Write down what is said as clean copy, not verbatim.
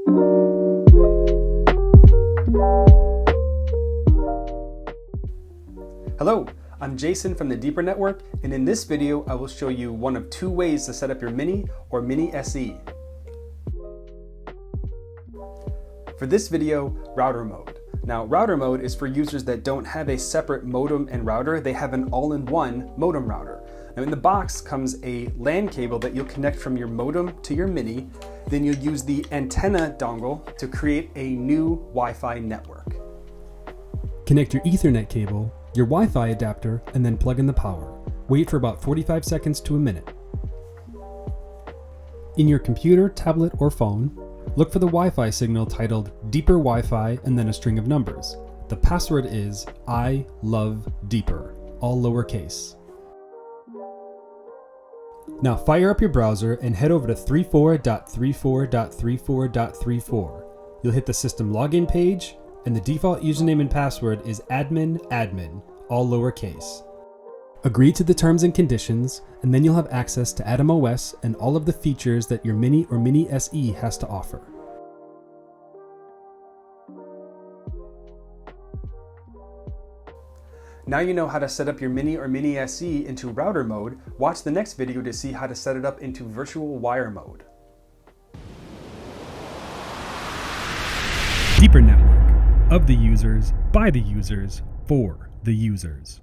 Hello, I'm Jason from the Deeper Network, and in this video I will show you one of two ways to set up your Mini or MiniSE. For this video, router mode. Now, router mode is for users that don't have a separate modem and router, they have an all-in-one modem router. Now in the box comes a LAN cable that you'll connect from your modem to your Mini, then you'll use the antenna dongle to create a new Wi-Fi network. Connect your Ethernet cable, your Wi-Fi adapter, and then plug in the power. Wait for about 45 seconds to a minute. In your computer, tablet, or phone, look for the Wi-Fi signal titled Deeper Wi-Fi and then a string of numbers. The password is I love Deeper, all lowercase. Now fire up your browser and head over to 34.34.34.34. You'll hit the system login page, and the default username and password is admin, all lowercase. Agree to the terms and conditions, and then you'll have access to Atom OS and all of the features that your Mini or MiniSE has to offer. Now you know how to set up your Mini or MiniSE into router mode. Watch the next video to see how to set it up into virtual wire mode. Deeper Network. Of the users, by the users, for the users.